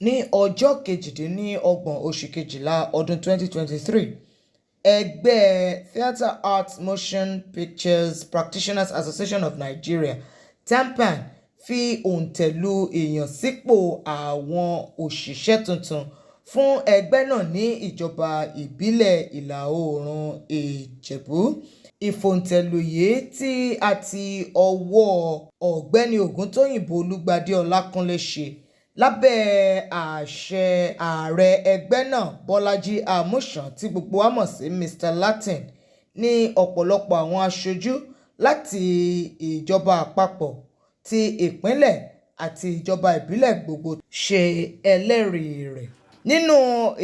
ní ọjọ́ 28 oṣù kejìlá ọdún 2023 ẹgbẹ́ Theatre Arts Motion Pictures Practitioners Association of Nigeria TAMPAN fi òǹtẹ̀ lu ìyànsípò àwọn òṣìṣẹ́ tuntun fún ẹgbẹ́ náà ní ìjọba ìbílẹ̀ ìlà oòrùn Ìjẹ̀bú. Ìfòǹtẹ̀lù yìí tí a ti ọwọ́ ọ̀gbẹ́ni Ògúntóyìnbó Olúgbadé Ọlákúnlé ṣe lábẹ́ àṣẹ ààrẹ ẹgbẹ́ náà Bọ́lájí Àmúsàn tí gbogbo wa mọ̀ sí Mr. Latin ní ọ̀pọ̀lọpọ̀ àwọn aṣojú láti ìjọba àpapọ̀ ti ìpínlẹ̀ àti ìjọba ìbílẹ̀ gbogbo ṣe ẹlẹ́rìí rẹ̀. Nínú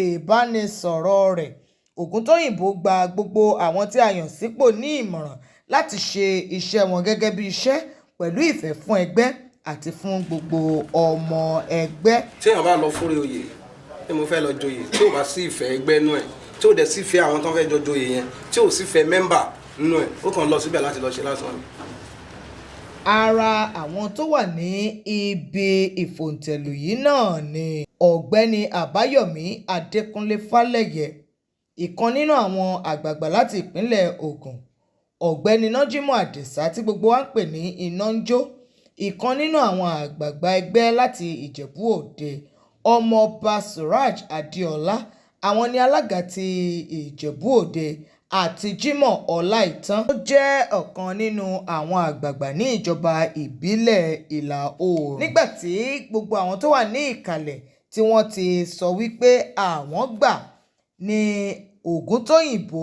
ìbánisọ̀rọ̀ rẹ̀, Ògúntóyìnbó gba gbogbo àwọn tí a yàn sípò ní ìmọ̀ràn láti ṣe iṣẹ́ wọn gẹ́gẹ́ bí iṣẹ́ pẹ̀lú ìfẹ́ fún ẹgbẹ́ àti fún gbogbo ọmọ ẹgbẹ́. Tí èèyàn bá lọ fúnre oyè tí mo fẹ́ lọ joyè tí ò bá sí ìfẹ́ ẹgbẹ́ nú ẹ̀ tí ò dẹ̀ sí ìfẹ́ àwọn tó ń fẹ́ jọ joyè yẹn tí ò sí ìfẹ́ mẹ́mbà nú ẹ̀ ó kàn lọ síbẹ̀ láti lọ ṣe lásán ni. Ara àwọn tó wà ní ibi ìfòǹtẹ̀lù yìí náà ni ọ̀gbẹ́ni Àbáyọ̀mí Adékúnlé Fálẹ́yẹ, ìkan nínú àwọn àgbààgbà láti ìpínlẹ̀ Ògùn, ọ̀gbẹ́ni Nájímù Àdìsá tí gbogbo wa ń pè ní Iná-ń-jó, ìkan nínú àwọn àgbààgbà ẹgbẹ́ láti Ìjẹ̀bú Òde, ọmọọba Suraj Adéọlá, àwọn ni alága ti Ìjẹ̀bú Òde, àti Jímọ̀ Ọláìtàn tó jẹ́ ọ̀kan nínú àwọn àgbààgbà ní ìjọba ìbílẹ̀ ìlà oòrùn. Nígbà tí gbogbo àwọn tó wà ní ìkàlẹ̀ tí wọ́n ti sọ wípé àwọn gbà ní Ògúntóyìnbó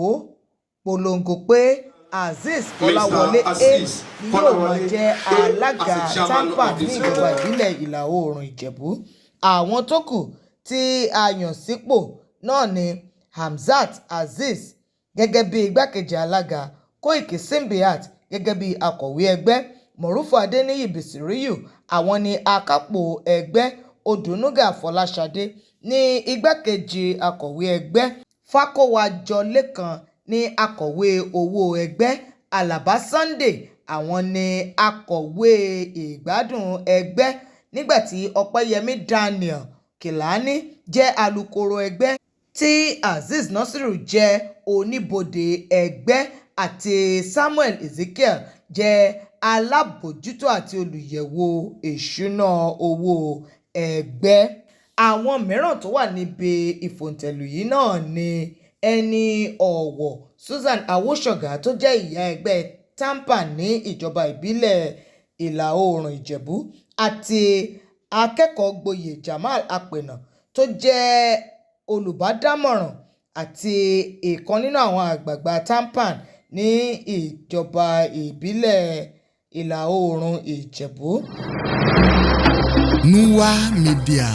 polongo pé Azeez Kọ́láwọlé ni yóò máa jẹ́ alága TAMPAN ní ìjọba ìbílẹ̀ ìlà oòrùn Ìjẹ̀bú. Àwọn tó kù tí a yàn sípò náà ni Hamzat Azeez gẹ́gẹ́ bí igbákejì alága, Kóìkì Simbiat gẹ́gẹ́ bí akọ̀wé ẹgbẹ́, Mọ̀rúfù Adéníyì Bìsíríyù àwọn ni akápò ẹgbẹ́, Odùnúgà Fọláṣadé ní igbákejì akọ̀wé ẹgbẹ́, Fákówájọ Lékan ní akọ̀wé owó ẹgbẹ́, Àlàbá Sunday àwọn ni akọ̀wé ìgbádùn ẹgbẹ́, nígbàtí Ọpẹ́yẹmí Daniel Kìlání jẹ́ alukoro ẹgbẹ́, tí Azeez Nasiru jẹ́ oníbodè ẹgbẹ́ àti Samuel Ezekiel jẹ́ alábòjútó àti olùyẹ̀wò ìṣúná owó ẹgbẹ́. Àwọn mìíràn tó wà níbi ìfòǹtẹ̀lù yìí náà ni ẹni ọ̀wọ̀ Susan Awóṣọ̀gá tó jẹ́ ìyá ẹgbẹ́ TAMPAN ní ìjọba ìbílẹ̀ ìlà oòrùn Ìjẹ̀bú àti akẹ́kọ̀ọ́ gboyè Jamal Apẹ̀nà tó jẹ́ olùbádámọ̀ràn àti ìkan nínú àwọn àgbààgbà TAMPAN ní ìjọba ìbílẹ̀ ìlà oòrùn Ìjẹ̀bú. Nuwa Media.